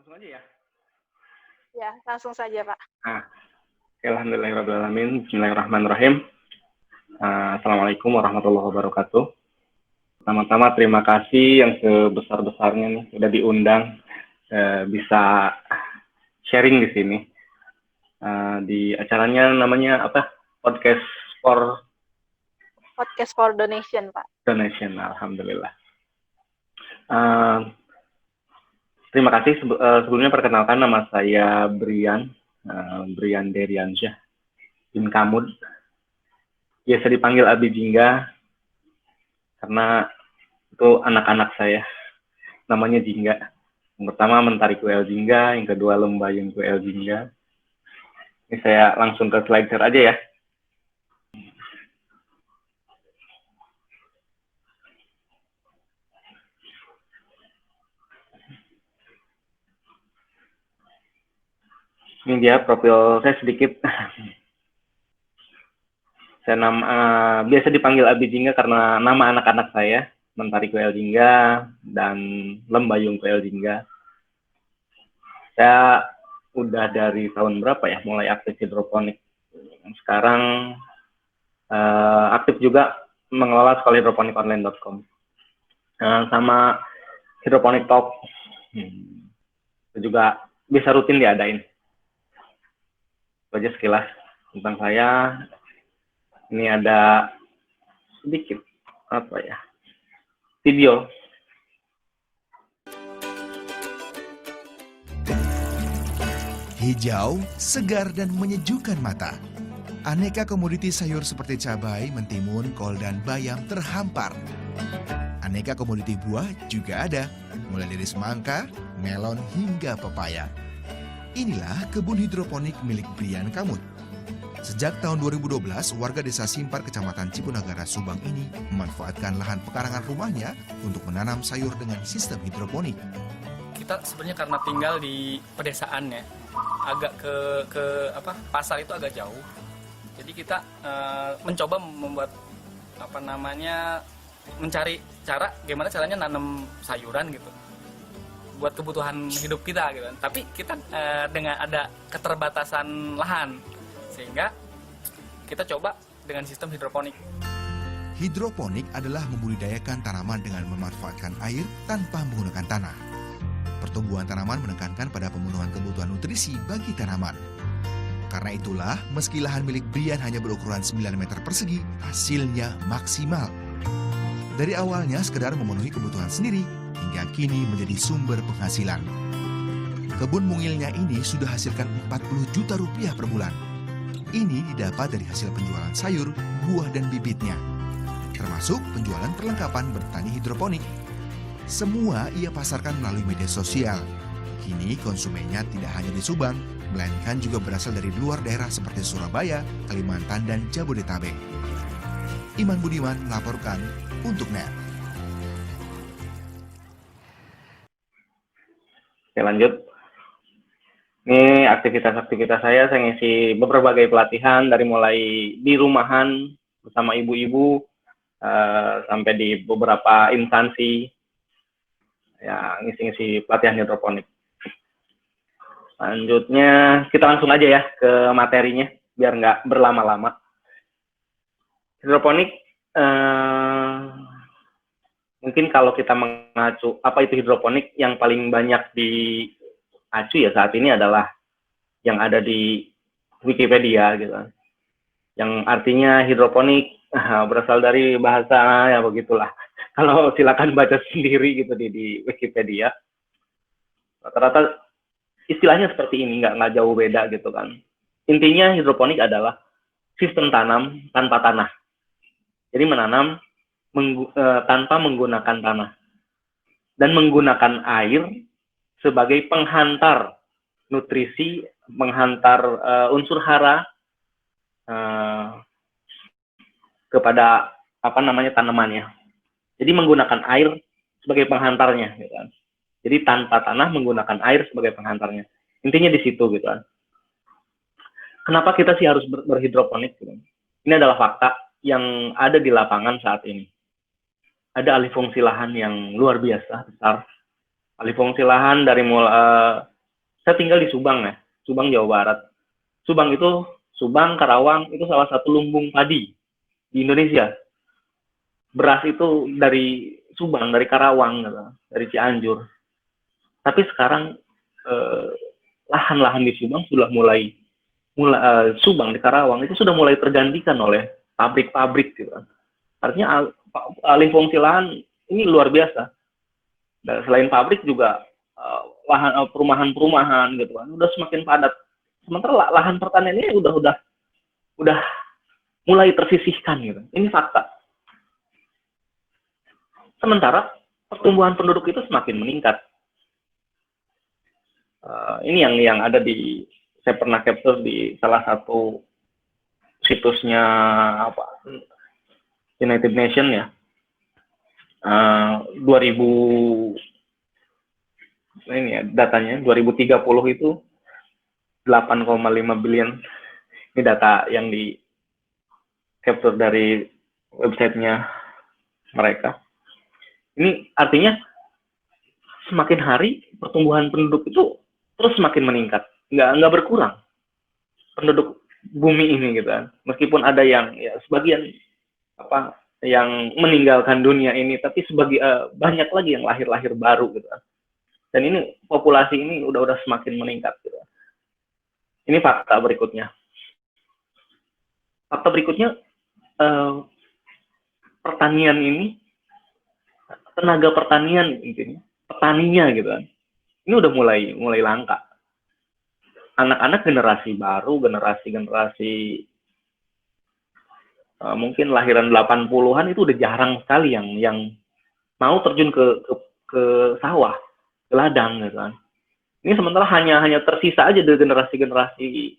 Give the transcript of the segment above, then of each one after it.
Langsung aja ya. Ya, langsung saja, Pak. Alhamdulillahirrahmanirrahim. Bismillahirrahmanirrahim. Assalamualaikum warahmatullahi wabarakatuh. Pertama-tama terima kasih yang sebesar-besarnya nih sudah diundang bisa sharing di sini. Di acaranya namanya apa? Podcast for Donation, Pak. Donation, alhamdulillah. Terima kasih. Sebelumnya perkenalkan, nama saya Brian Deriansyah bin Kamud. Biasa dipanggil Abi Jingga karena itu anak-anak saya namanya Jingga. Yang pertama Mentari Kuel Jingga, yang kedua Lembayung Kuel Jingga. Ini saya langsung ke slide share aja ya. Ini dia profil saya sedikit. Saya biasa dipanggil Abi Jingga karena nama anak-anak saya, Mentari Kuel Jingga dan Lembayung Kuel Jingga. Saya udah dari tahun berapa ya mulai aktif hidroponik. Sekarang aktif juga mengelola sekolah hidroponikonline.com sama hidroponik talk. Itu juga bisa rutin diadain. Itu aja sekilas tentang saya. Ini ada sedikit video. Hijau, segar dan menyejukkan mata. Aneka komoditi sayur seperti cabai, mentimun, kol dan bayam terhampar. Aneka komoditi buah juga ada, mulai dari semangka, melon hingga pepaya. Inilah kebun hidroponik milik Brian Kamud. Sejak tahun 2012, warga desa Simpar, Kecamatan Cipunagara, Subang ini memanfaatkan lahan pekarangan rumahnya untuk menanam sayur dengan sistem hidroponik. Kita sebenarnya karena tinggal di pedesaan ya, agak ke pasar itu agak jauh. Jadi kita mencoba membuat mencari cara gimana caranya nanam sayuran gitu buat kebutuhan hidup kita gitu. Tapi kita dengan ada keterbatasan lahan sehingga kita coba dengan sistem hidroponik. Hidroponik adalah membudidayakan tanaman dengan memanfaatkan air tanpa menggunakan tanah. Pertumbuhan tanaman menekankan pada pemenuhan kebutuhan nutrisi bagi tanaman. Karena itulah, meski lahan milik Brian hanya berukuran 9 meter persegi, hasilnya maksimal. Dari awalnya sekedar memenuhi kebutuhan sendiri, hingga kini menjadi sumber penghasilan. Kebun mungilnya ini sudah hasilkan 40 juta rupiah per bulan. Ini didapat dari hasil penjualan sayur, buah dan bibitnya, termasuk penjualan perlengkapan bertani hidroponik. Semua ia pasarkan melalui media sosial. Kini konsumennya tidak hanya di Subang, melainkan juga berasal dari luar daerah seperti Surabaya, Kalimantan, dan Jabodetabek. Iman Budiman melaporkan untuk NET. Oke, lanjut. Ini aktivitas-aktivitas saya ngisi berbagai pelatihan dari mulai di rumahan bersama ibu-ibu sampai di beberapa instansi ya ngisi-ngisi pelatihan hidroponik. Selanjutnya kita langsung aja ya ke materinya biar nggak berlama-lama. Hidroponik mungkin kalau kita mengacu apa itu hidroponik, yang paling banyak diacu ya saat ini adalah yang ada di Wikipedia gitu. Yang artinya hidroponik berasal dari bahasa ya begitulah. Kalau silakan baca sendiri gitu di Wikipedia. Rata-rata istilahnya seperti ini, nggak jauh beda gitu kan. Intinya hidroponik adalah sistem tanam tanpa tanah. Jadi menanam tanpa menggunakan tanah dan menggunakan air sebagai penghantar nutrisi, menghantar unsur hara kepada tanamannya. Jadi menggunakan air sebagai penghantarnya, gitu kan. Jadi tanpa tanah menggunakan air sebagai penghantarnya. Intinya di situ, gitu kan. Kenapa kita sih harus berhidroponik? Gitu? Ini adalah fakta yang ada di lapangan saat ini. Ada alih fungsi lahan yang luar biasa besar. Alih fungsi lahan dari mulai Saya tinggal di Subang ya, Subang Jawa Barat. Subang, Karawang itu salah satu lumbung padi di Indonesia. Beras itu dari Subang, dari Karawang, gitu, dari Cianjur. Tapi sekarang lahan-lahan di Subang sudah mulai Subang di Karawang itu sudah mulai tergantikan oleh pabrik-pabrik, gitu. Artinya alih fungsi lahan ini luar biasa. Dan selain pabrik juga lahan perumahan-perumahan gitu kan udah semakin padat. Sementara lahan pertanian ini udah mulai tersisihkan gitu. Ini fakta. Sementara pertumbuhan penduduk itu semakin meningkat. Ini yang ada saya pernah capture di salah satu situsnya United Nations ya. 2000 ini ya datanya 2030 itu 8,5 billion. Ini data yang di capture dari websitenya mereka. Ini artinya semakin hari pertumbuhan penduduk itu terus semakin meningkat, nggak berkurang penduduk bumi ini gitu kan. Meskipun ada yang ya sebagian yang meninggalkan dunia ini, tapi banyak lagi yang lahir baru gitu kan. Dan ini populasi ini udah semakin meningkat gitu. Ini fakta berikutnya. Fakta berikutnya pertanian ini tenaga pertanian intinya, petaninya gitu kan. Ini udah mulai langka. Anak-anak generasi baru, generasi mungkin lahiran 80-an itu udah jarang sekali yang mau terjun ke sawah, ke ladang gitu kan. Ini sementara hanya tersisa aja dari generasi-generasi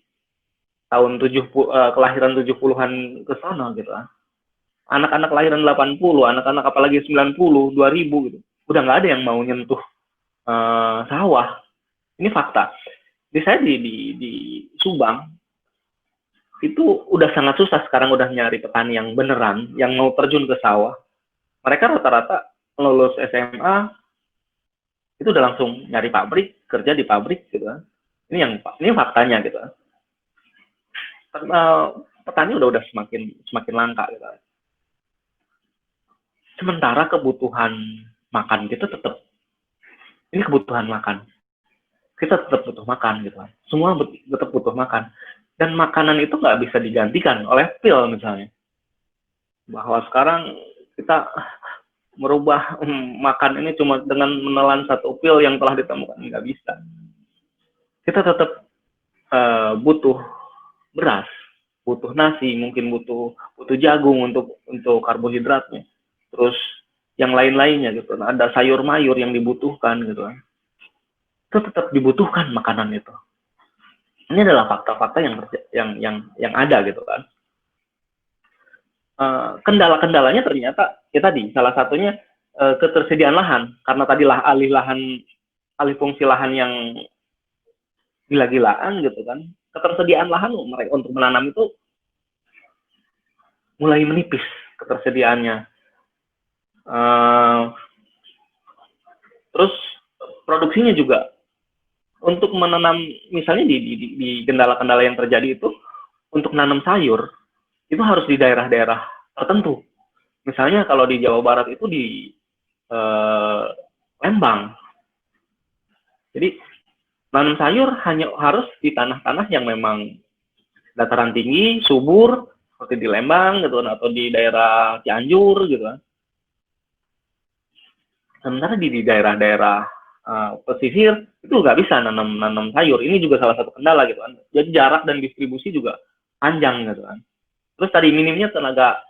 tahun kelahiran 70-an ke sana gitu kan. Anak-anak lahiran 80, anak-anak apalagi 90, 2000 gitu. Udah nggak ada yang mau nyentuh sawah. Ini fakta. Saya di Subang itu udah sangat susah sekarang udah nyari petani yang beneran, yang mau terjun ke sawah. Mereka rata-rata lulus SMA itu udah langsung nyari pabrik, kerja di pabrik gitu kan. Ini faktanya gitu kan. Petani udah semakin langka gitu kan. Sementara kebutuhan makan kita tetap, ini kebutuhan makan. Kita tetap butuh makan gitu kan. Semua tetap butuh makan. Dan makanan itu nggak bisa digantikan oleh pil misalnya. Bahwa sekarang kita merubah makan ini cuma dengan menelan satu pil yang telah ditemukan, nggak bisa. Kita tetap butuh beras, butuh nasi, mungkin butuh jagung untuk karbohidratnya. Terus yang lain-lainnya gitu. Ada sayur mayur yang dibutuhkan gitu kan. Itu tetap dibutuhkan makanan itu. Ini adalah fakta-fakta yang ada gitu kan. Kendala-kendalanya ternyata tadi salah satunya ketersediaan lahan, karena tadi alih fungsi lahan yang gila-gilaan gitu kan. Ketersediaan lahan mereka untuk menanam itu mulai menipis ketersediaannya. Terus produksinya juga untuk menanam, misalnya di kendala-kendala yang terjadi itu untuk menanam sayur itu harus di daerah-daerah tertentu. Misalnya kalau di Jawa Barat itu di Lembang. Jadi menanam sayur hanya harus di tanah-tanah yang memang dataran tinggi, subur, seperti di Lembang gitu atau di daerah Cianjur gitu kan. Sementara di daerah-daerah pesisir itu nggak bisa nanam sayur. Ini juga salah satu kendala gitu kan. Jadi jarak dan distribusi juga panjang gitu kan. Terus tadi minimnya tenaga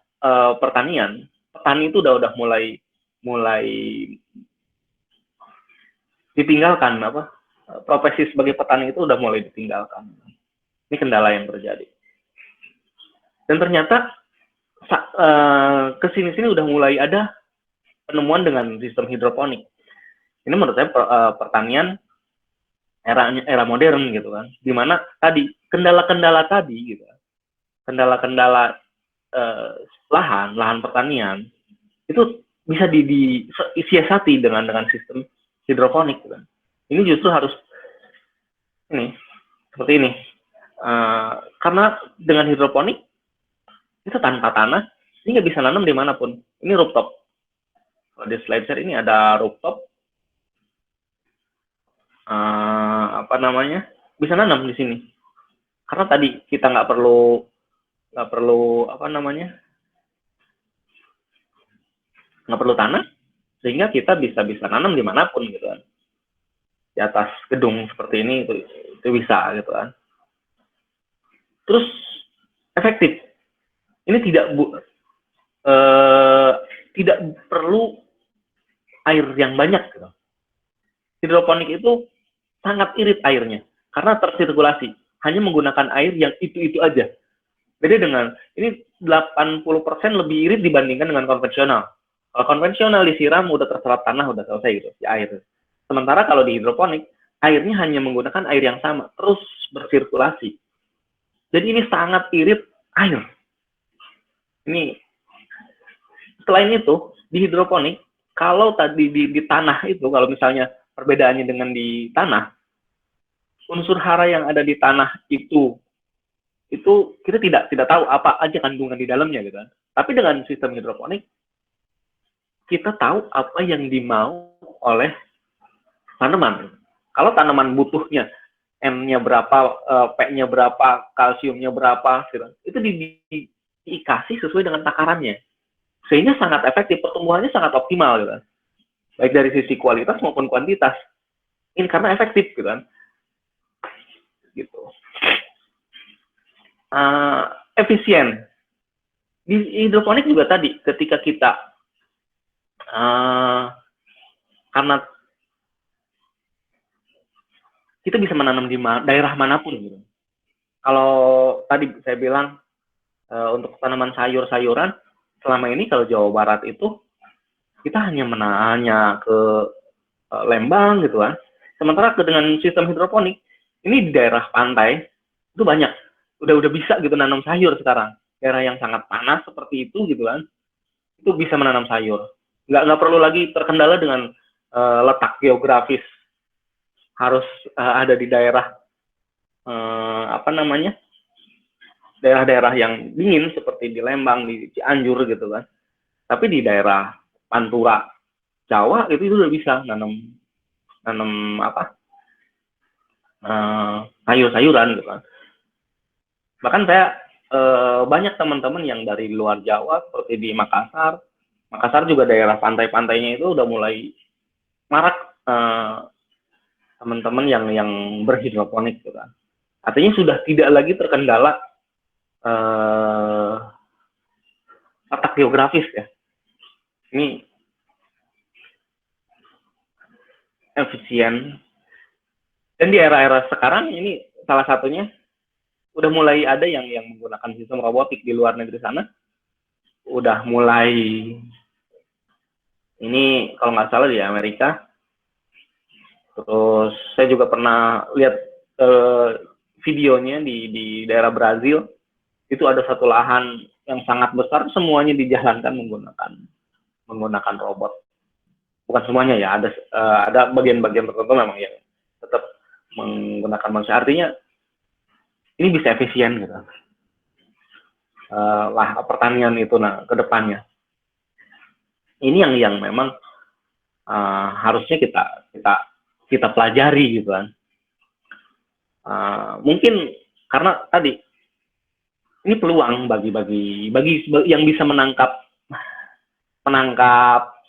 pertanian. Petani itu udah mulai ditinggalkan profesi sebagai petani itu udah mulai ditinggalkan. Ini kendala yang terjadi. Dan ternyata kesini-sini udah mulai ada penemuan dengan sistem hidroponik. Ini menurut saya pertanian era modern gitu kan, dimana tadi kendala-kendala tadi gitu, kendala-kendala lahan pertanian itu bisa disiasati dengan sistem hidroponik gitu kan. Ini justru harus ini seperti ini. Karena dengan hidroponik itu tanpa tanah, ini nggak bisa nanam dimanapun. Ini rooftop. Kalau di slide share ini ada rooftop. Bisa nanam di sini. Karena tadi kita nggak perlu nggak perlu tanah, sehingga kita bisa nanam dimanapun gitu kan. Di atas gedung seperti ini itu bisa gitu kan. Terus efektif. Ini tidak perlu air yang banyak gitu. Hidroponik itu sangat irit airnya karena tersirkulasi, hanya menggunakan air yang itu aja. Beda dengan ini 80% lebih irit dibandingkan dengan konvensional. Kalau konvensional disiram udah terserap tanah, udah selesai gitu si air. Sementara kalau di hidroponik, airnya hanya menggunakan air yang sama, terus bersirkulasi. Jadi ini sangat irit air. Ini selain itu di hidroponik, kalau tadi di tanah itu, kalau misalnya perbedaannya dengan di tanah, unsur hara yang ada di tanah itu kita tidak tahu apa aja kandungan di dalamnya gitu kan. Tapi dengan sistem hidroponik kita tahu apa yang dimau oleh tanaman. Kalau tanaman butuhnya N-nya berapa, P-nya berapa, kalsiumnya berapa, gitu. Itu dikasih sesuai dengan takarannya. Sehingga sangat efektif, pertumbuhannya sangat optimal gitu kan. Baik dari sisi kualitas maupun kuantitas. Ini karena efektif gitu kan. Gitu. Efisien. Di hidroponik juga tadi, ketika kita karena kita bisa menanam di daerah manapun gitu. Kalau tadi saya bilang untuk tanaman sayur-sayuran, selama ini kalau Jawa Barat itu kita hanya menanya ke Lembang gitu kan. Sementara dengan sistem hidroponik ini di daerah pantai itu banyak, udah bisa gitu nanam sayur sekarang. Daerah yang sangat panas seperti itu gitu kan, itu bisa menanam sayur. Nggak perlu lagi terkendala dengan letak geografis harus ada di daerah daerah-daerah yang dingin seperti di Lembang, di Cianjur gitu kan. Tapi di daerah Pantura, Jawa itu udah bisa nanam sayur-sayuran gitu kan. Bahkan saya banyak teman-teman yang dari luar Jawa seperti di Makassar juga daerah pantai-pantainya itu udah mulai marak teman-teman yang berhidroponik gitu kan. Artinya sudah tidak lagi terkendala letak geografis ya. Ini efisien. Dan di era-era sekarang ini salah satunya udah mulai ada yang menggunakan sistem robotik di luar negeri sana. Udah mulai, ini kalau nggak salah di Amerika. Terus saya juga pernah lihat videonya di daerah Brazil. Itu ada satu lahan yang sangat besar, semuanya dijalankan menggunakan robot. Bukan semuanya ya, ada bagian-bagian tertentu memang yang tetap menggunakan manusia. Artinya ini bisa efisien gitu. Pertanian itu ke depannya. Ini yang memang harusnya kita pelajari gitu kan. Mungkin karena tadi ini peluang bagi yang bisa menangkap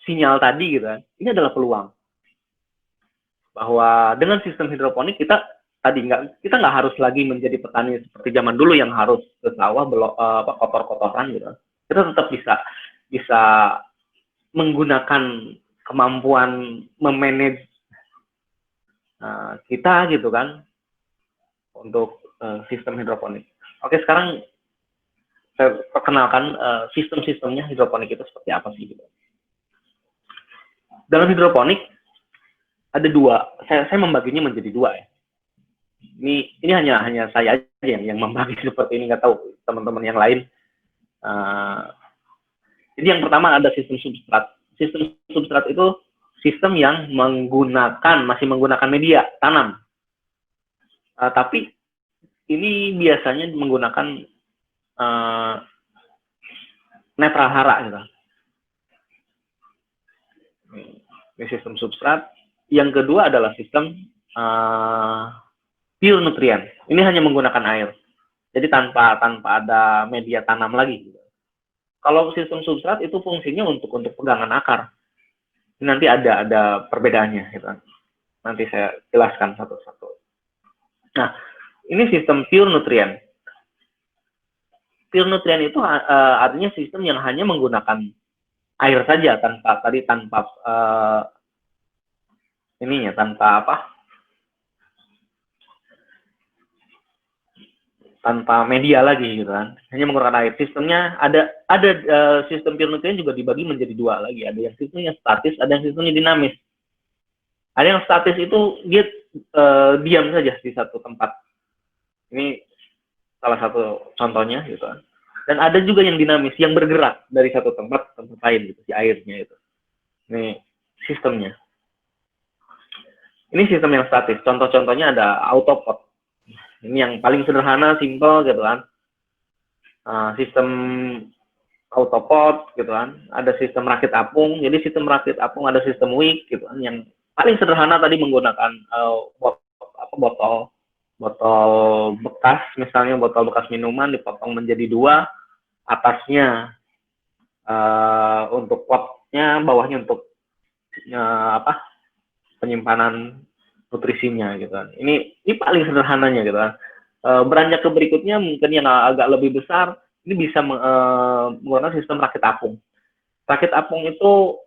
sinyal tadi gitu kan. Ini adalah peluang bahwa dengan sistem hidroponik kita nggak harus lagi menjadi petani seperti zaman dulu yang harus ke sawah kotor-kotoran gitu. Kita tetap bisa menggunakan kemampuan memanage kita gitu kan untuk sistem hidroponik. Oke, sekarang saya perkenalkan sistem-sistemnya hidroponik itu seperti apa sih gitu. Dalam hidroponik ada dua, saya membaginya menjadi dua ya. Ini hanya saya aja yang membagi seperti ini, nggak tahu teman-teman yang lain. Jadi yang pertama ada sistem substrat. Sistem substrat itu sistem yang masih menggunakan media tanam. Tapi ini biasanya menggunakan netral hara gitu. Ini sistem substrat. Yang kedua adalah sistem pure nutrien. Ini hanya menggunakan air. Jadi tanpa ada media tanam lagi. Gitu. Kalau sistem substrat itu fungsinya untuk pegangan akar. Ini nanti ada perbedaannya. Gitu. Nanti saya jelaskan satu-satu. Nah, ini sistem pure nutrien. Pure nutrien itu artinya sistem yang hanya menggunakan air saja tanpa tanpa media lagi gitu kan, hanya menggunakan air. Sistemnya ada sistem pure nutrien juga dibagi menjadi dua lagi, ada yang sistemnya statis, ada yang sistemnya dinamis. Ada yang statis itu dia diam saja di satu tempat, ini salah satu contohnya gitu kan. Dan ada juga yang dinamis yang bergerak dari satu tempat ke tempat lain gitu, si airnya itu. Ini sistemnya. Ini sistem yang statis. Contoh-contohnya ada autopot. Ini yang paling sederhana, simple gitu kan. Sistem autopot gitu kan. Ada sistem rakit apung. Jadi sistem rakit apung ada sistem wick gitu kan. Yang paling sederhana tadi menggunakan botol bekas, misalnya botol bekas minuman dipotong menjadi dua, atasnya untuk potnya, bawahnya untuk penyimpanan nutrisinya gitu kan. Ini paling sederhananya gitu kan. Beranjak ke berikutnya mungkin yang agak lebih besar, ini bisa menggunakan sistem rakit apung. Rakit apung itu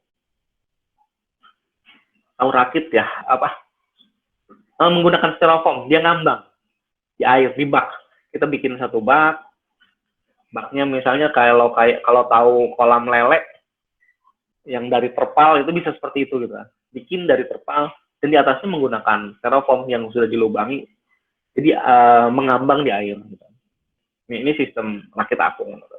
tahu rakit ya, menggunakan styrofoam, dia ngambang di air, di bak. Kita bikin satu bak, baknya misalnya kalau tahu kolam lele yang dari terpal itu bisa seperti itu gitu kan. Bikin dari terpal dan di atasnya menggunakan styrofoam yang sudah dilubangi, jadi mengambang di air gitu. Ini sistem rakit apung gitu.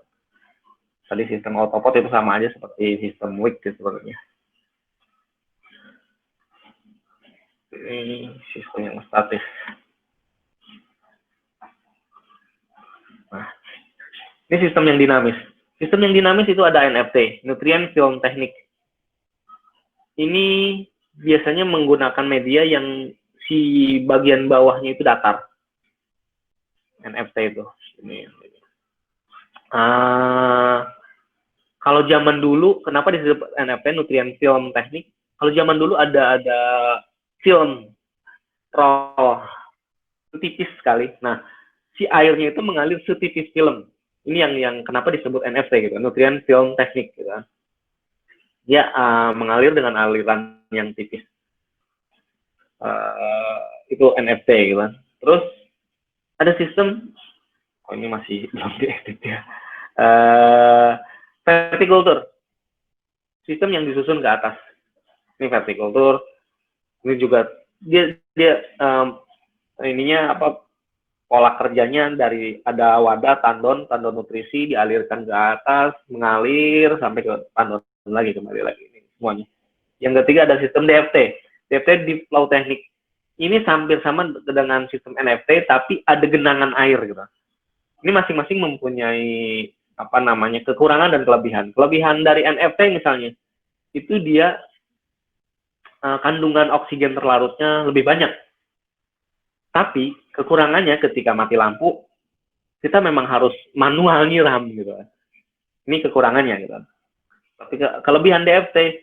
Tadi sistem autopot itu sama aja seperti sistem wick gitu sebenarnya. Ini sistem yang statis. Nah, ini sistem yang dinamis. Sistem yang dinamis itu ada NFT, Nutrient Film Technique. Ini biasanya menggunakan media yang si bagian bawahnya itu datar. NFT itu. Ini. Kalau zaman dulu, kenapa disebut NFT, Nutrient Film Technique? Kalau zaman dulu ada film roll tipis sekali. Nah, si airnya itu mengalir setipis film. Ini yang kenapa disebut NFT gitu, Nutrient Film Technique gitu kan. Dia mengalir dengan aliran yang tipis. Itu NFT gitu kan. Terus ada sistem, ini masih belum diedit ya. Verticulture. Sistem yang disusun ke atas. Ini verticulture. Ini juga dia pola kerjanya dari ada wadah tandon nutrisi dialirkan ke atas, mengalir sampai ke tandon lagi, kembali lagi ini semuanya. Yang ketiga ada sistem DFT. DFT Deep Flow Technique. Ini hampir sama dengan sistem NFT tapi ada genangan air gitu. Ini masing-masing mempunyai kekurangan dan kelebihan. Kelebihan dari NFT misalnya itu dia kandungan oksigen terlarutnya lebih banyak. Tapi kekurangannya ketika mati lampu, kita memang harus manual nyiram gitu. Ini kekurangannya gitu. Tapi kelebihan DFT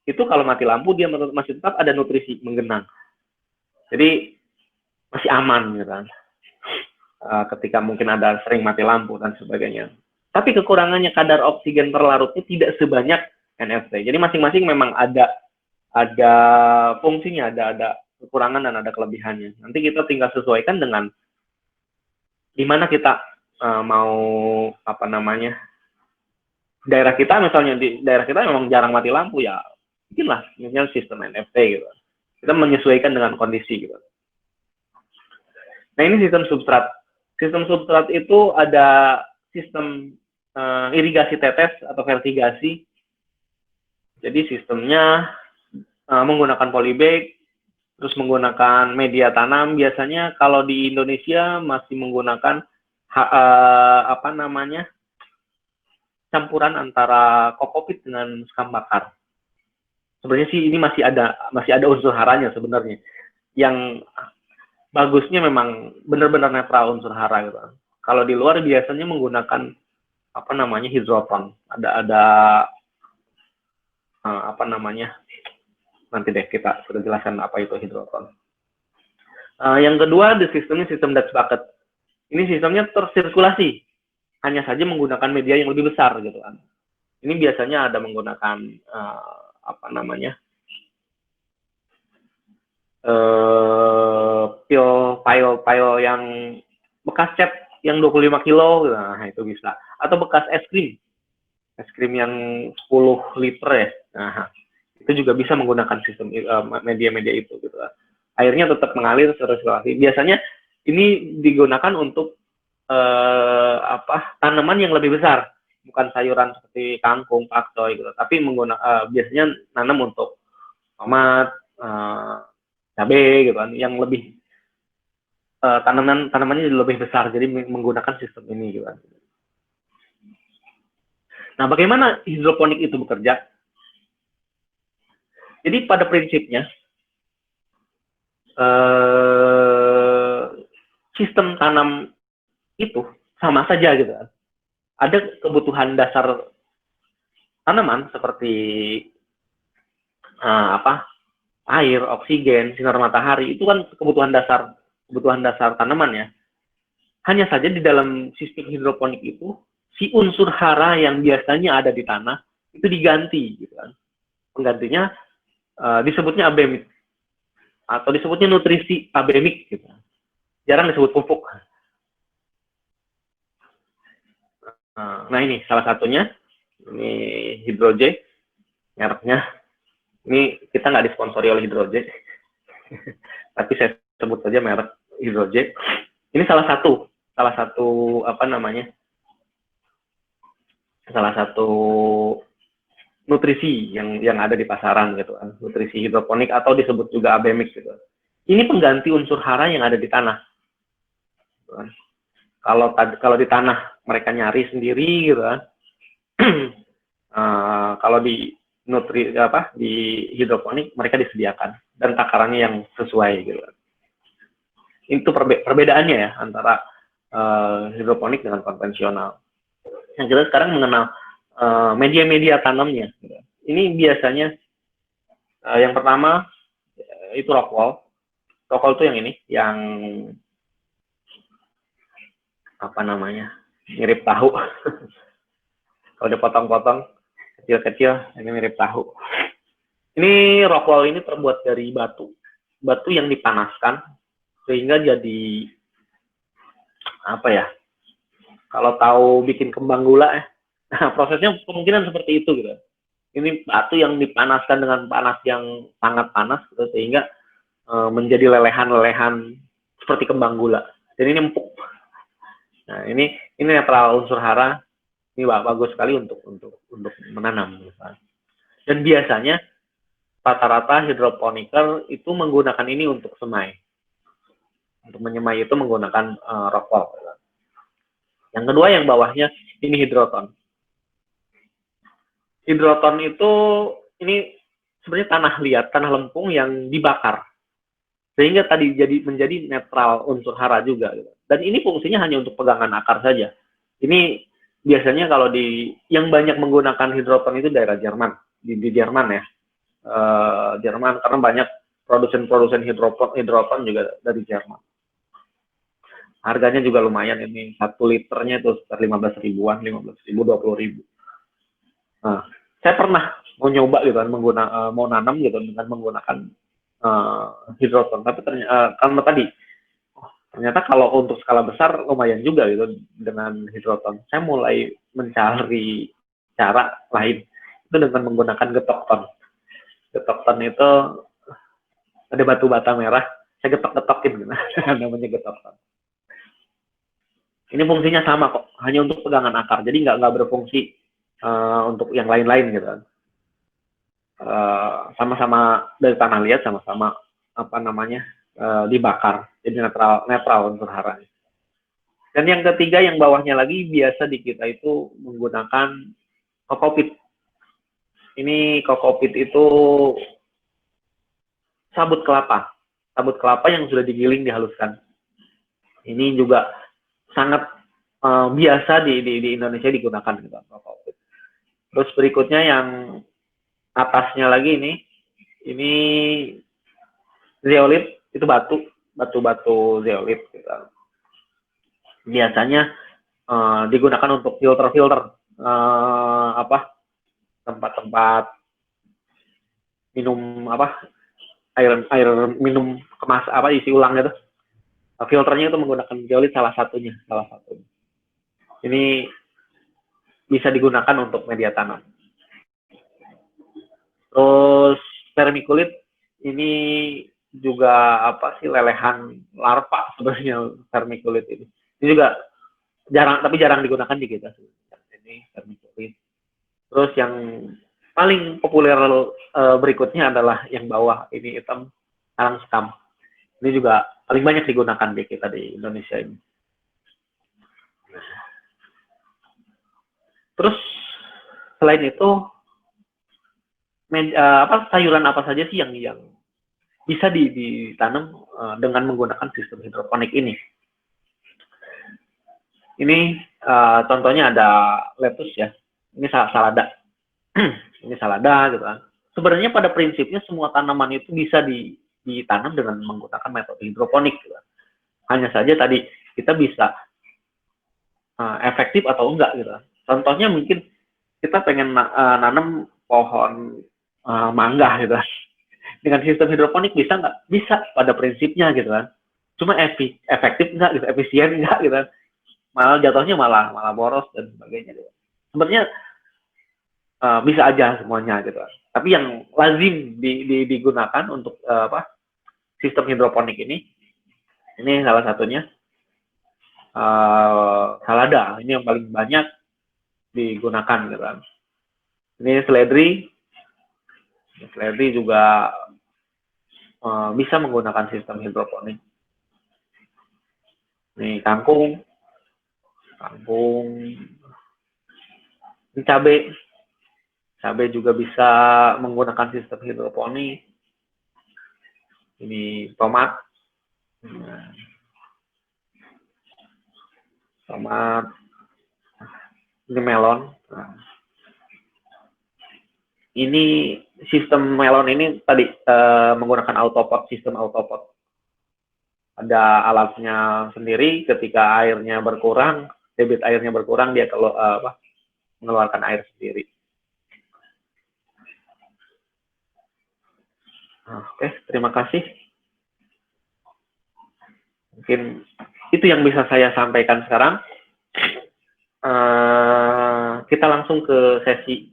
itu kalau mati lampu dia masih tetap ada nutrisi menggenang. Jadi masih aman gitu kan. Ketika mungkin ada sering mati lampu dan sebagainya. Tapi kekurangannya kadar oksigen terlarutnya tidak sebanyak NFT. Jadi masing-masing memang ada fungsinya, ada kekurangan dan ada kelebihannya. Nanti kita tinggal sesuaikan dengan di mana kita mau daerah kita misalnya, di daerah kita memang jarang mati lampu ya, bikinlah misalnya sistem NFT gitu. Kita menyesuaikan dengan kondisi gitu. Nah, ini sistem substrat. Sistem substrat itu ada sistem irigasi tetes atau vertigasi. Jadi sistemnya menggunakan polybag, terus menggunakan media tanam. Biasanya kalau di Indonesia masih menggunakan apa namanya, campuran antara kokopit dengan sekam bakar. Sebenarnya sih ini masih ada unsur haranya sebenarnya. Yang bagusnya memang benar-benar netral unsur hara gitu. Kalau di luar biasanya menggunakan apa namanya, hidroton. Ada apa namanya, nanti deh kita sudah jelaskan apa itu hidroton. Yang kedua, sistem Dutch bucket. Ini sistemnya tersirkulasi, hanya saja menggunakan media yang lebih besar gitu kan. Ini biasanya ada menggunakan apa namanya, pile yang bekas cat yang 25 kilo, nah itu bisa. Atau bekas es krim yang 10 liter ya, nah itu juga bisa menggunakan sistem media-media itu gitu kan. Airnya tetap mengalir tersirkulasi. Biasanya ini digunakan untuk tanaman yang lebih besar, bukan sayuran seperti kangkung, pakcoy gitu, tapi biasanya nanam untuk tomat, cabai gitu kan, yang lebih tanamannya lebih besar, jadi menggunakan sistem ini gitu kan. Nah, bagaimana hidroponik itu bekerja? Jadi pada prinsipnya sistem tanam itu sama saja gitu kan. Ada kebutuhan dasar tanaman seperti air, oksigen, sinar matahari, itu kan kebutuhan dasar tanaman ya. Hanya saja di dalam sistem hidroponik itu si unsur hara yang biasanya ada di tanah itu diganti gitu kan. Penggantinya disebutnya abemik atau disebutnya nutrisi abemik gitu. Jarang disebut pupuk. Nah ini salah satunya, ini Hydroje, mereknya. Ini kita nggak disponsori oleh Hydroje, tapi saya sebut saja merek Hydroje. Ini salah satu apa namanya, salah satu nutrisi yang ada di pasaran gitu kan, nutrisi hidroponik atau disebut juga abemik gitu. Ini pengganti unsur hara yang ada di tanah. Gitu kan. Kalau di tanah mereka nyari sendiri gitu kan. Kalau di di hidroponik mereka disediakan dan takarannya yang sesuai gitu kan. Itu perbedaannya ya antara hidroponik dengan konvensional. Yang kita sekarang mengenal media-media tanamnya. Gitu. Ini biasanya yang pertama itu rockwool. Rockwool itu yang ini, yang apa namanya, mirip tahu. Kalau dipotong-potong kecil-kecil, ini mirip tahu. Ini rockwool ini terbuat dari batu yang dipanaskan sehingga jadi apa ya? Kalau tahu bikin kembang gula nah prosesnya kemungkinan seperti itu gitu. Ini batu yang dipanaskan dengan panas yang sangat panas gitu, sehingga menjadi lelehan-lelehan seperti kembang gula. Dan ini empuk. Nah, ini netral unsur hara. Ini bagus sekali untuk menanam misalnya. Dan biasanya rata-rata hidroponiker itu menggunakan ini untuk semai. Untuk menyemai itu menggunakan rockwool. Yang kedua yang bawahnya ini hidroton. Hidroton itu ini sebenarnya tanah liat, tanah lempung yang dibakar. Sehingga tadi menjadi netral unsur hara juga gitu. Dan ini fungsinya hanya untuk pegangan akar saja. Ini biasanya kalau yang banyak menggunakan hidroton itu daerah Jerman, di Jerman ya. Jerman karena banyak produsen hidroton juga dari Jerman. Harganya juga lumayan, ini 1 liternya itu sekitar 15 ribuan, 15 ribu, 20 ribu. Nah, saya pernah mau nyoba gitu kan, mau nanam gitu dengan menggunakan hidroton, tapi ternyata kalau untuk skala besar lumayan juga gitu dengan hidroton. Saya mulai mencari cara lain, itu dengan menggunakan getokton. Getokton itu ada batu bata merah, saya getok-getokin gitu, namanya getokton. Ini fungsinya sama kok, hanya untuk pegangan akar, jadi nggak berfungsi untuk yang lain-lain gitu kan. Sama-sama dari tanah liat, sama-sama apa namanya dibakar, jadi netral unsur hara. Dan yang ketiga yang bawahnya lagi biasa di kita itu menggunakan kokopit. Ini kokopit itu sabut kelapa yang sudah digiling dihaluskan. Ini juga sangat biasa di Indonesia digunakan gitu, kokopit. Terus berikutnya yang atasnya lagi ini zeolit, itu batu zeolit gitu. Biasanya digunakan untuk filter tempat-tempat minum air minum kemas isi ulang gitu. Filternya itu menggunakan zeolit salah satunya. Ini bisa digunakan untuk media tanam. Terus vermiculit ini juga lelehan larva sebenarnya vermiculit ini. Ini juga jarang digunakan di kita. Ini vermiculit. Terus yang paling populer berikutnya adalah yang bawah ini hitam, karang sekam. Ini juga paling banyak digunakan di kita di Indonesia ini. Terus selain itu sayuran apa saja sih yang bisa ditanam dengan menggunakan sistem hidroponik ini? Ini contohnya ada lettuce ya. Ini salada. Ini salada gitu kan. Sebenarnya pada prinsipnya semua tanaman itu bisa ditanam dengan menggunakan metode hidroponik gitu. Hanya saja tadi kita bisa efektif atau enggak gitu. Contohnya mungkin kita pengen nanam pohon mangga gitu. Dengan sistem hidroponik bisa nggak? Bisa pada prinsipnya gitu kan. Cuma efektif nggak gitu, efisien nggak gitu kan. Malah jatuhnya malah boros dan sebagainya gitu. Sebenarnya bisa aja semuanya gitu. Tapi yang lazim digunakan untuk sistem hidroponik ini salah satunya salada. Ini yang paling banyak digunakan gitu kan. Ini seledri juga bisa menggunakan sistem hidroponik. Ini kangkung, ini cabai juga bisa menggunakan sistem hidroponik. Ini tomat, ini melon. Ini sistem melon ini tadi menggunakan sistem autopot. Ada alatnya sendiri, ketika airnya berkurang, debit airnya berkurang, dia mengeluarkan air sendiri. Oke, terima kasih. Mungkin itu yang bisa saya sampaikan sekarang. Kita langsung ke sesi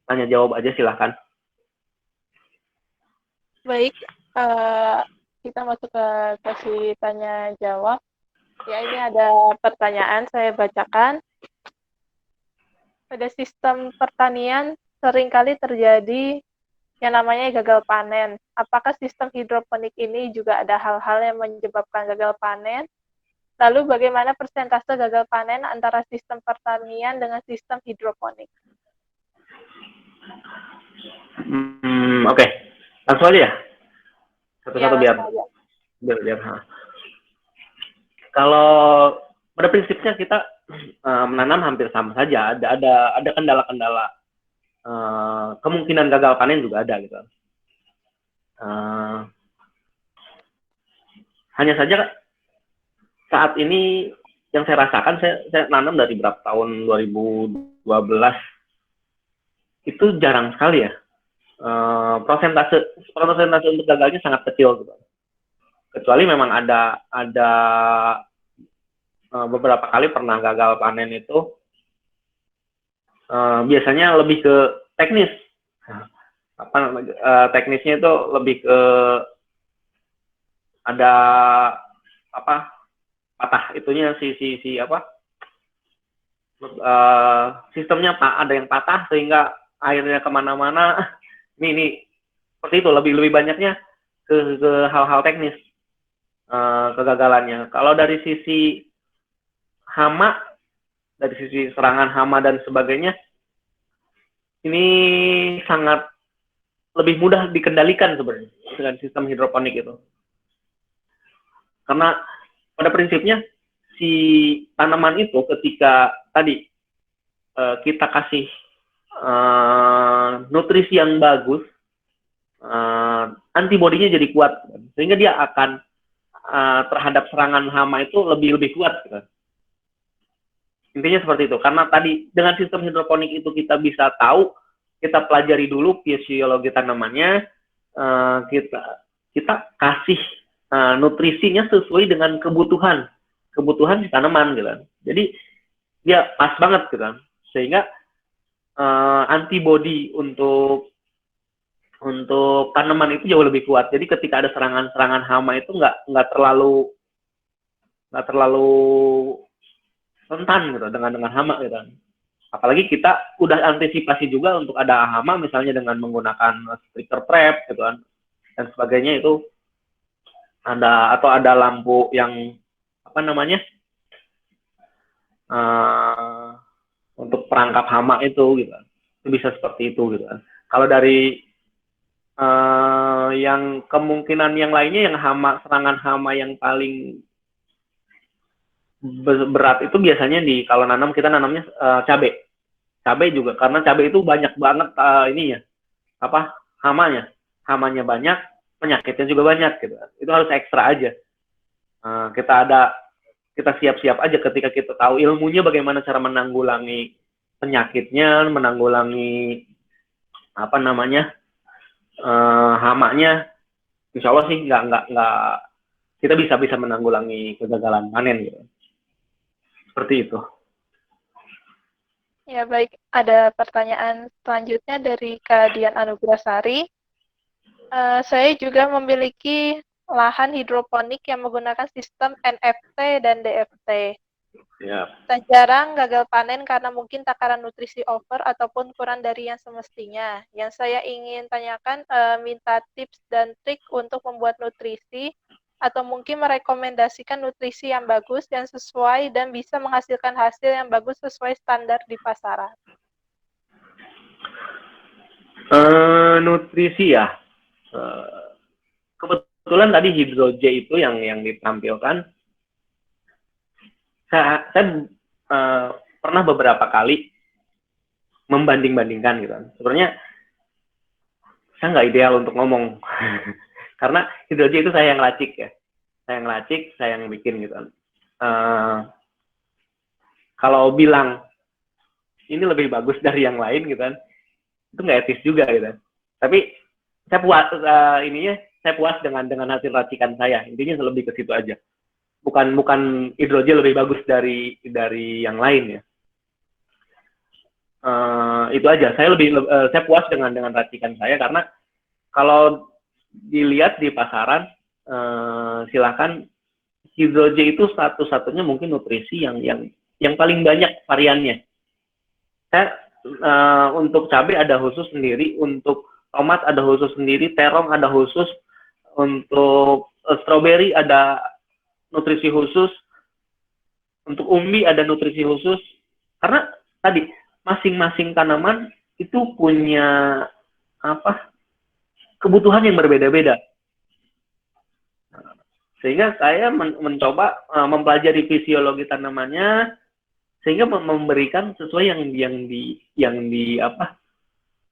tanya jawab aja, silahkan. Baik, kita masuk ke sesi tanya jawab. Ya, ini ada pertanyaan, saya bacakan. Pada sistem pertanian seringkali terjadi yang namanya gagal panen. Apakah sistem hidroponik ini juga ada hal-hal yang menyebabkan gagal panen? Lalu bagaimana persentase gagal panen antara sistem pertanian dengan sistem hidroponik? Oke. Langsung aja ya? Satu-satu biar. Kalau pada prinsipnya kita menanam hampir sama saja. Ada kendala-kendala. Kemungkinan gagal panen juga ada gitu. Hanya saja saat ini yang saya rasakan, saya nanam dari berapa tahun 2012 itu jarang sekali ya. Persentase untuk gagalnya sangat kecil gitu. Kecuali memang ada beberapa kali pernah gagal panen itu. Biasanya lebih ke teknis. Teknisnya itu lebih ke ada patah itunya sistemnya ada yang patah sehingga airnya kemana-mana. Ini seperti itu, lebih banyaknya ke hal-hal teknis kegagalannya. Kalau dari sisi hama, dari sisi serangan hama dan sebagainya, ini sangat lebih mudah dikendalikan sebenarnya dengan sistem hidroponik itu. Karena pada prinsipnya si tanaman itu ketika tadi kita kasih nutrisi yang bagus, antibodinya jadi kuat, sehingga dia akan terhadap serangan hama itu lebih kuat. Gitu. Intinya seperti itu. Karena tadi dengan sistem hidroponik itu kita bisa tahu, kita pelajari dulu fisiologi tanamannya, kita kasih nutrisinya sesuai dengan kebutuhan si tanaman, gitu. Jadi dia pas banget, gitu. Sehingga antibodi untuk tanaman itu jauh lebih kuat. Jadi ketika ada serangan hama itu nggak terlalu rentan gitu dengan hama, gitu. Apalagi kita udah antisipasi juga untuk ada hama, misalnya dengan menggunakan striker trap, gitu kan, dan sebagainya. Itu ada lampu yang apa namanya untuk perangkap hama itu, gitu. Itu bisa seperti itu, gitu kan. Kalau dari yang kemungkinan yang lainnya, yang serangan hama yang paling berat itu biasanya kalau nanam, kita nanamnya cabai juga, karena cabai itu banyak banget hamanya banyak, penyakitnya juga banyak, gitu. Itu harus ekstra aja. Kita siap-siap aja ketika kita tahu ilmunya bagaimana cara menanggulangi penyakitnya, menanggulangi hamanya. Insya Allah sih nggak kita bisa menanggulangi kegagalan panen, gitu. Seperti itu. Ya, baik. Ada pertanyaan selanjutnya dari Kak Dian Anugrahsari. Saya juga memiliki lahan hidroponik yang menggunakan sistem NFT dan DFT. Ya. Dan jarang gagal panen karena mungkin takaran nutrisi over ataupun kurang dari yang semestinya. Yang saya ingin tanyakan, minta tips dan trik untuk membuat nutrisi atau mungkin merekomendasikan nutrisi yang bagus, yang sesuai dan bisa menghasilkan hasil yang bagus sesuai standar di pasaran. Nutrisi ya. Kebetulan tadi Hidro J itu yang ditampilkan. Saya pernah beberapa kali membanding-bandingkan, gitu. Sebenarnya saya nggak ideal untuk ngomong. Karena Hidro J itu saya yang racik, ya. Saya yang bikin, gitu. Kalau bilang ini lebih bagus dari yang lain, gitu kan, itu nggak etis juga, gitu. Tapi saya puas dengan hasil racikan saya. Intinya lebih ke situ aja. Bukan Hidro J lebih bagus dari yang lain, ya. Itu aja. Saya puas dengan racikan saya, karena kalau dilihat di pasaran, silakan, Hidro J itu satu-satunya mungkin nutrisi yang paling banyak variannya. Saya untuk cabai ada khusus sendiri, untuk tomat ada khusus sendiri, terong ada khusus, untuk stroberi ada nutrisi khusus, untuk umbi ada nutrisi khusus. Karena tadi masing-masing tanaman itu punya kebutuhan yang berbeda-beda. Sehingga saya mencoba mempelajari fisiologi tanamannya, sehingga memberikan sesuai yang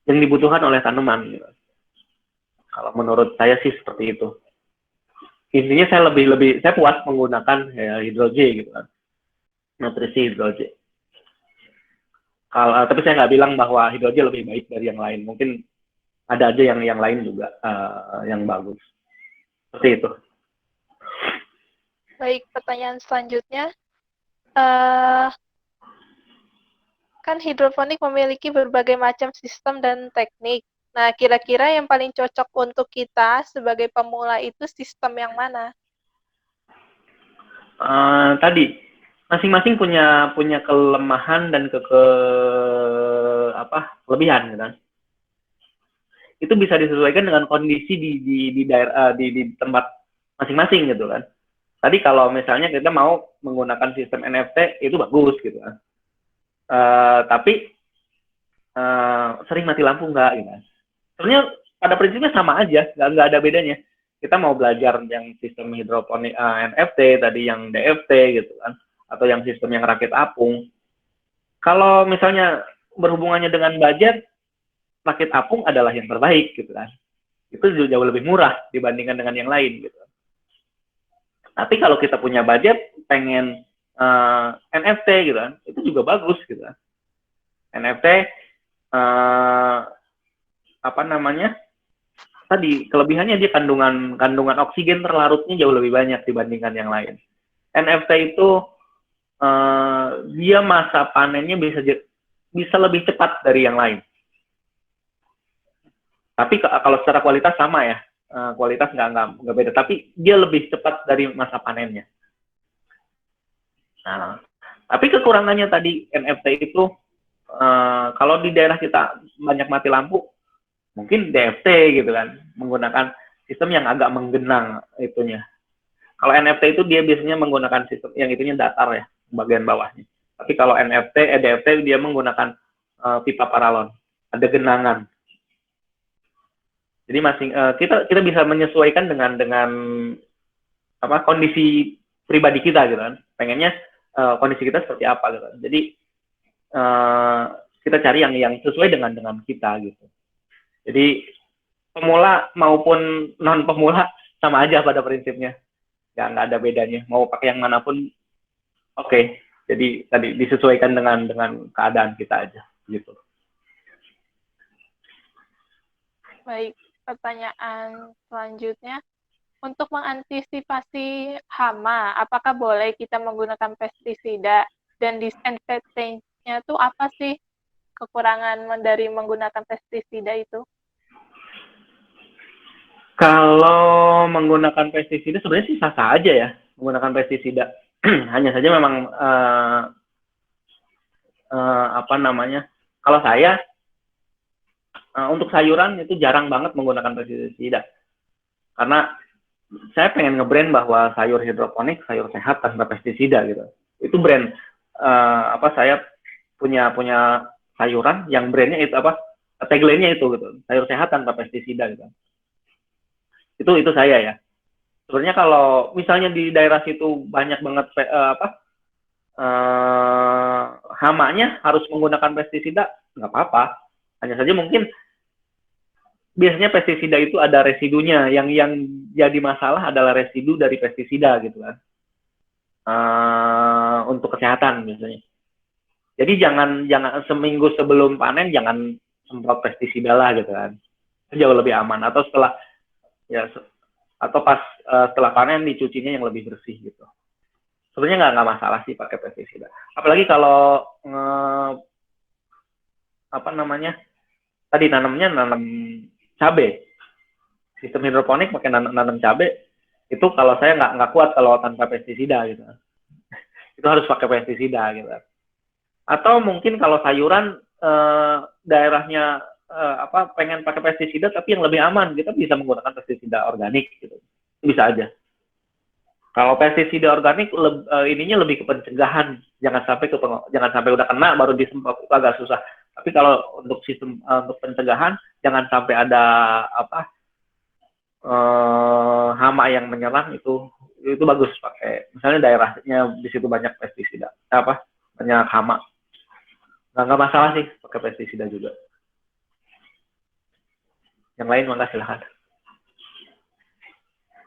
dibutuhkan oleh tanaman, gitu. Kalau menurut saya sih seperti itu. Intinya saya saya puas menggunakan Hidro J, gitu kan. Nutrisi Hidro J. Tapi saya nggak bilang bahwa Hidro J lebih baik dari yang lain. Mungkin ada aja yang lain juga yang bagus. Seperti itu. Baik, pertanyaan selanjutnya. Kan hidroponik memiliki berbagai macam sistem dan teknik. Nah, kira-kira yang paling cocok untuk kita sebagai pemula itu sistem yang mana? Tadi masing-masing punya kelemahan dan kelebihan, gitu kan. itu bisa disesuaikan dengan kondisi di daerah di tempat masing-masing gitu kan. Tadi kalau misalnya kita mau menggunakan sistem NFT itu bagus gitu kan. Tapi sering mati lampu nggak gitu kan. Sebenarnya pada prinsipnya sama aja, nggak ada bedanya. Kita mau belajar yang sistem hidroponik NFT tadi, yang DFT gitu kan, atau yang sistem yang rakit apung. Kalau misalnya berhubungannya dengan budget, rakit apung adalah yang terbaik gitu kan. Itu jauh lebih murah dibandingkan dengan yang lain gitu. Tapi kalau kita punya budget, pengen NFT gitu kan, itu juga bagus gitu kan. NFT apa namanya? Tadi kelebihannya dia kandungan oksigen terlarutnya jauh lebih banyak dibandingkan yang lain. NFT itu dia masa panennya bisa lebih cepat dari yang lain. Tapi kalau secara kualitas sama ya, kualitas nggak beda. Tapi dia lebih cepat dari masa panennya. Nah, tapi kekurangannya tadi NFT itu kalau di daerah kita banyak mati lampu, mungkin DFT gitu kan, menggunakan sistem yang agak menggenang itunya. Kalau NFT itu dia biasanya menggunakan sistem yang itunya datar ya, bagian bawahnya. Tapi kalau DFT dia menggunakan pipa paralon, ada genangan. Jadi kita bisa menyesuaikan dengan apa kondisi pribadi kita gitu kan. Pengennya kondisi kita seperti apa gitu. Jadi kita cari yang sesuai dengan kita gitu. Jadi pemula maupun non pemula sama aja pada prinsipnya, nggak ada bedanya. Mau pakai yang manapun, oke. Jadi tadi disesuaikan dengan keadaan kita aja, gitu. Baik, pertanyaan selanjutnya. Untuk mengantisipasi hama, apakah boleh kita menggunakan pestisida? Dan disinfektannya itu apa sih kekurangan dari menggunakan pestisida itu? Kalau menggunakan pestisida sebenarnya sih sah-sah aja ya menggunakan pestisida. Hanya saja memang apa namanya? Kalau saya untuk sayuran itu jarang banget menggunakan pestisida. Karena saya pengen nge-brand bahwa sayur hidroponik, sayur sehat tanpa pestisida gitu. Itu brand saya punya sayuran yang brandnya itu tagline-nya itu gitu. Sayur sehat tanpa pestisida gitu. Itu saya ya. Sebenarnya kalau misalnya di daerah situ banyak banget hamanya harus menggunakan pestisida, nggak apa-apa. Hanya saja mungkin biasanya pestisida itu ada residunya, yang jadi masalah adalah residu dari pestisida gitu kan. Untuk kesehatan biasanya. Jadi jangan seminggu sebelum panen jangan semprot pestisida lah gitu kan. Itu jauh lebih aman. Atau pas setelah panen dicucinya yang lebih bersih gitu. Sebenarnya nggak masalah sih pakai pestisida. Apalagi kalau tadi nanam cabai. Sistem hidroponik pakai nanam cabai itu kalau saya nggak kuat kalau tanpa pestisida gitu. Itu harus pakai pestisida gitu. Atau mungkin kalau sayuran daerahnya pengen pakai pestisida tapi yang lebih aman, kita bisa menggunakan pestisida organik gitu. Bisa aja. Kalau pestisida organik ininya lebih ke pencegahan, jangan sampai udah kena baru disemprot, itu agak susah. Tapi kalau untuk sistem untuk pencegahan jangan sampai ada hama yang menyerang, itu bagus pakai. Misalnya daerahnya di situ banyak pestisida, banyak hama. Nggak masalah sih pakai pestisida juga. Yang lain mangga silahkan.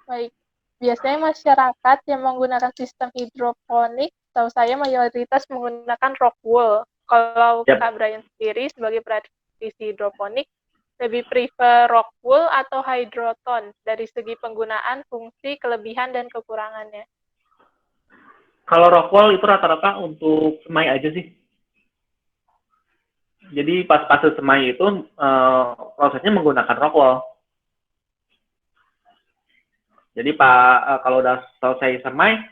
Baik, biasanya masyarakat yang menggunakan sistem hidroponik, tahu saya mayoritas menggunakan rock wool. Kalau Kak Brian sendiri sebagai praktisi hidroponik, lebih prefer rock wool atau hydroton dari segi penggunaan, fungsi, kelebihan, dan kekurangannya? Kalau rock wool itu rata-rata untuk semai aja sih. Jadi pas fase semai itu prosesnya menggunakan rock wool. Jadi kalau udah selesai semai,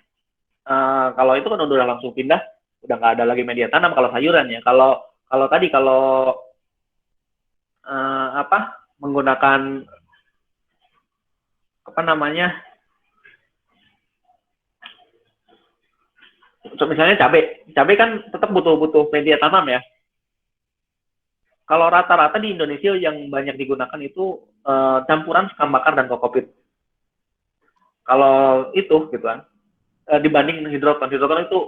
kalau itu kan udah langsung pindah, udah nggak ada lagi media tanam kalau sayuran ya. Kalau menggunakan apa namanya, misalnya cabai kan tetap butuh media tanam ya. Kalau rata-rata di Indonesia yang banyak digunakan itu campuran sekam bakar dan kokopit. Kalau itu gitu kan, dibanding hidroton itu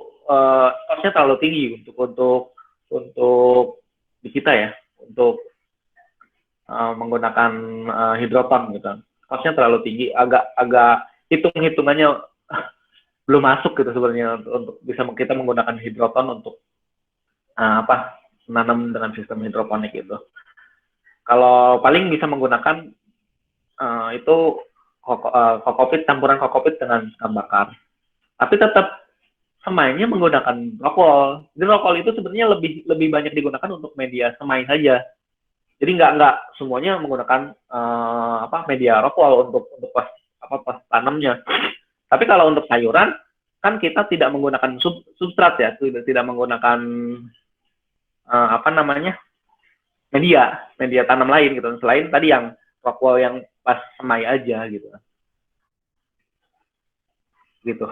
costnya terlalu tinggi untuk di kita ya, untuk menggunakan hidroton gitu kan. Costnya terlalu tinggi, agak hitungannya belum masuk gitu sebenarnya untuk bisa kita menggunakan hidroton untuk menanam dengan sistem hidroponik itu. Kalau paling bisa menggunakan itu kokopit, campuran kokopit dengan sekam bakar. Tapi tetap semainya menggunakan rock wool. Jadi rock wool itu sebenarnya lebih banyak digunakan untuk media semai saja. Jadi nggak semuanya menggunakan media rock wool untuk pas tanamnya. Tapi kalau untuk sayuran kan kita tidak menggunakan substrat ya, tidak menggunakan media tanam lain gitu. Selain tadi yang rock wool yang pas semai aja gitu. Gitu.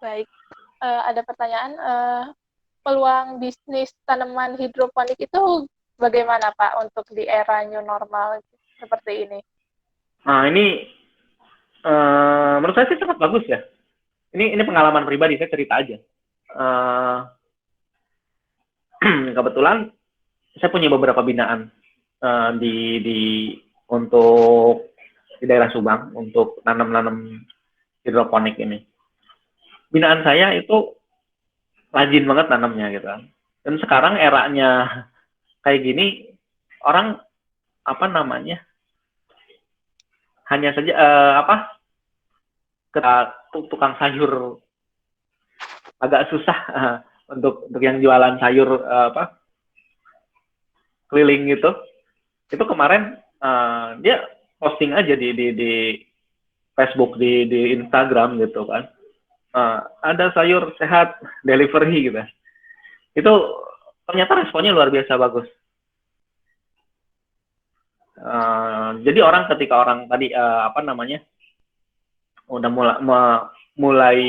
Baik, ada pertanyaan, peluang bisnis tanaman hidroponik itu bagaimana Pak untuk di era new normal seperti ini? Nah ini menurut saya sih sangat bagus ya. Ini pengalaman pribadi, saya cerita aja. Kebetulan saya punya beberapa binaan untuk di daerah Subang untuk nanam hidroponik ini. Binaan saya itu rajin banget nanamnya gitu kan. Dan sekarang eranya kayak gini, orang hanya saja tukang sayur agak susah untuk yang jualan sayur keliling gitu. Itu kemarin dia posting aja di Facebook, di Instagram gitu kan. Ada sayur sehat delivery gitu. Itu ternyata responnya luar biasa bagus. Jadi ketika orang tadi udah mulai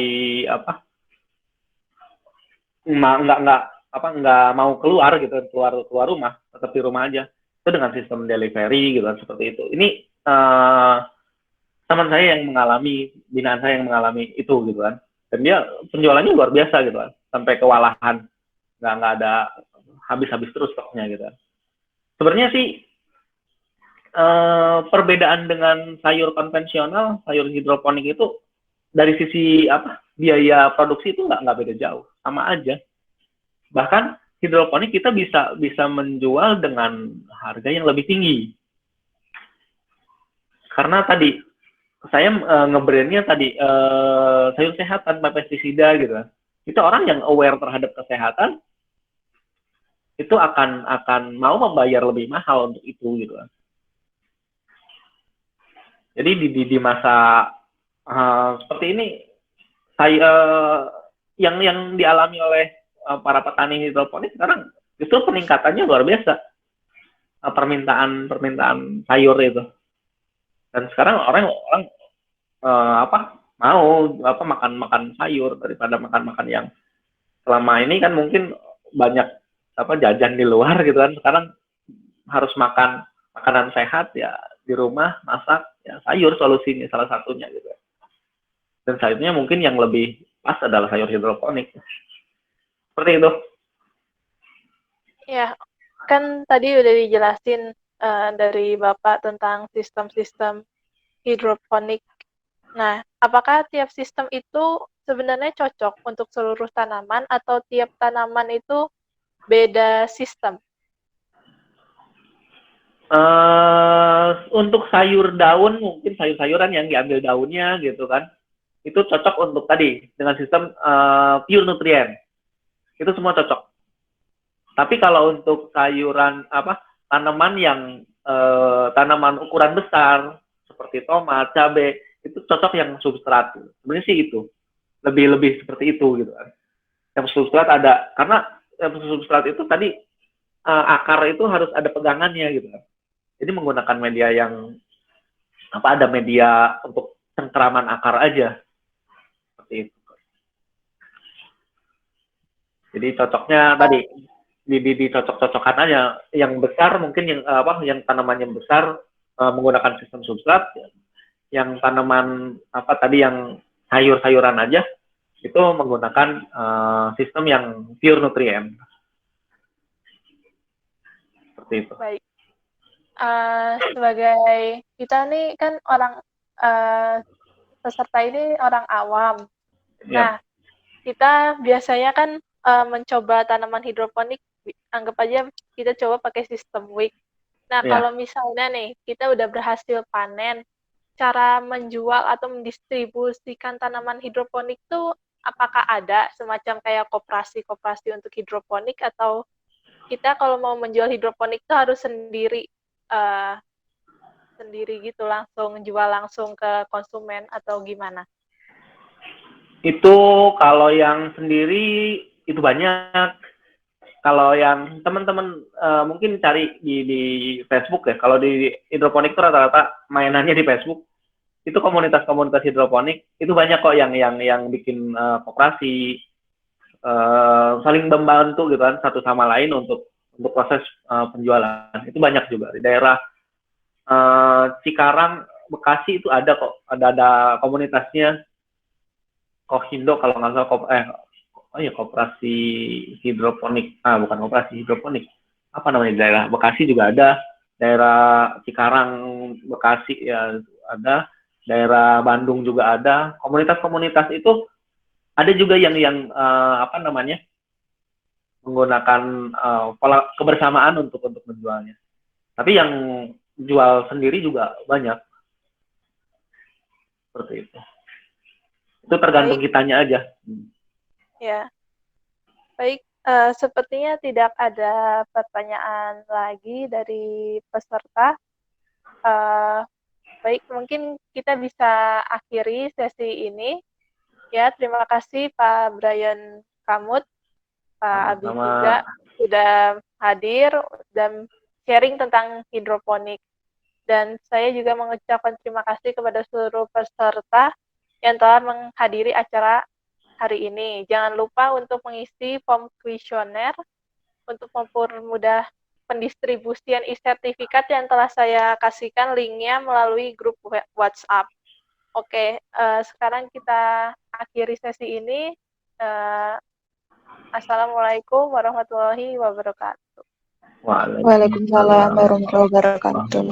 nggak mau keluar gitu, keluar rumah, tetap di rumah aja. Itu dengan sistem delivery gitu kan, seperti itu. Ini teman saya binaan saya yang mengalami itu gitu kan. Dan dia penjualannya luar biasa gitu kan, sampai kewalahan, nggak ada habis terus stoknya gitu kan. Sebenarnya sih perbedaan dengan sayur konvensional, sayur hidroponik itu dari sisi biaya produksi itu nggak beda jauh, sama aja. Bahkan hidroponik kita bisa menjual dengan harga yang lebih tinggi, karena tadi saya nge-brandnya tadi sayur sehat tanpa pestisida gitu. Itu orang yang aware terhadap kesehatan itu akan mau membayar lebih mahal untuk itu gitu. Jadi di masa seperti ini, saya yang dialami oleh para petani hidroponik sekarang justru peningkatannya luar biasa, permintaan sayur itu. Dan sekarang orang mau makan sayur daripada makan yang selama ini kan mungkin banyak jajan di luar gitu kan. Sekarang harus makan makanan sehat ya, di rumah masak ya, sayur solusinya salah satunya gitu. Dan sayurnya mungkin yang lebih pas adalah sayur hidroponik. Seperti itu. Ya, kan tadi udah dijelasin dari Bapak tentang sistem-sistem hidroponik. Nah, apakah tiap sistem itu sebenarnya cocok untuk seluruh tanaman atau tiap tanaman itu beda sistem? Untuk sayur daun, mungkin sayur-sayuran yang diambil daunnya gitu kan, itu cocok untuk tadi dengan sistem pure nutrien. Itu semua cocok. Tapi kalau untuk sayuran tanaman yang tanaman ukuran besar seperti tomat, cabai, itu cocok yang substrat. Sebenarnya sih itu lebih seperti itu gitu kan. Yang substrat ada, karena yang substrat itu tadi akar itu harus ada pegangannya gitu kan. Jadi menggunakan media yang ada media untuk cengkeraman akar aja seperti itu. Jadi cocoknya tadi di cocok-cocokan aja. Yang besar mungkin yang tanaman yang besar menggunakan sistem substrat. Yang tanaman tadi yang sayur-sayuran aja itu menggunakan sistem yang pure nutrien. Seperti itu. Baik. Sebagai kita nih kan orang peserta ini orang awam. Nah, kita biasanya kan mencoba tanaman hidroponik, anggap aja kita coba pakai sistem wick. Nah, kalau misalnya nih kita udah berhasil panen, cara menjual atau mendistribusikan tanaman hidroponik tuh apakah ada semacam kayak koperasi-koperasi untuk hidroponik, atau kita kalau mau menjual hidroponik tuh harus sendiri gitu, langsung jual langsung ke konsumen atau gimana? Itu kalau yang sendiri itu banyak. Kalau yang teman-teman mungkin cari di Facebook ya. Kalau di hidroponik itu rata-rata mainannya di Facebook. Itu komunitas-komunitas hidroponik itu banyak kok yang bikin koperasi, saling membantu gitu kan satu sama lain untuk proses penjualan. Itu banyak juga di daerah Cikarang, Bekasi itu ada kok, ada komunitasnya. Kohindo kalau nggak salah, koperasi hidroponik, bukan koperasi hidroponik, apa namanya, di daerah Bekasi juga ada, daerah Cikarang, Bekasi ya ada, daerah Bandung juga ada. Komunitas-komunitas itu ada juga yang menggunakan pola kebersamaan untuk menjualnya. Tapi yang jual sendiri juga banyak. Seperti itu. Itu tergantung kitanya aja. Ya, baik. Sepertinya tidak ada pertanyaan lagi dari peserta. Baik, mungkin kita bisa akhiri sesi ini. Ya, terima kasih Pak Brian Kamut, Pak Abi juga sudah hadir dan sharing tentang hidroponik. Dan saya juga mengucapkan terima kasih kepada seluruh peserta yang telah menghadiri acara hari ini. Jangan lupa untuk mengisi form kuesioner untuk mempermudah pendistribusian e-sertifikat yang telah saya kasihkan linknya melalui grup WhatsApp. Oke, sekarang kita akhiri sesi ini. Assalamualaikum warahmatullahi wabarakatuh. Waalaikumsalam warahmatullahi wabarakatuh.